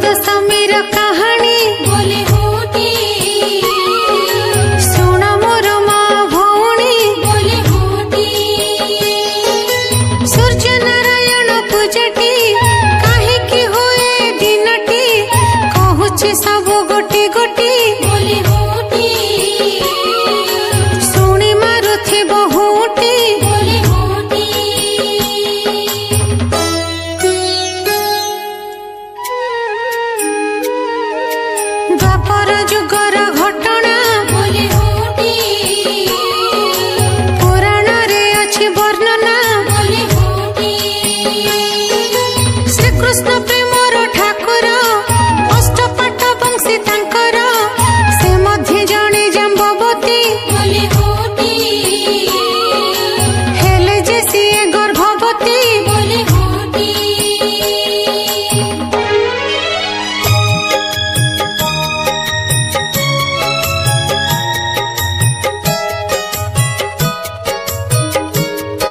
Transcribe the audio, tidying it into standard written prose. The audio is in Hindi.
दशमीर कहानी बोले होती शुण मोर माँ भौणी बोले होती सूर्य नारायण पूजटी काहेकि हुए दिनटी कहूची सब गोटी गोटी बोले होती शुणी मारुथि बहुटी बोले होती द्वापर जुग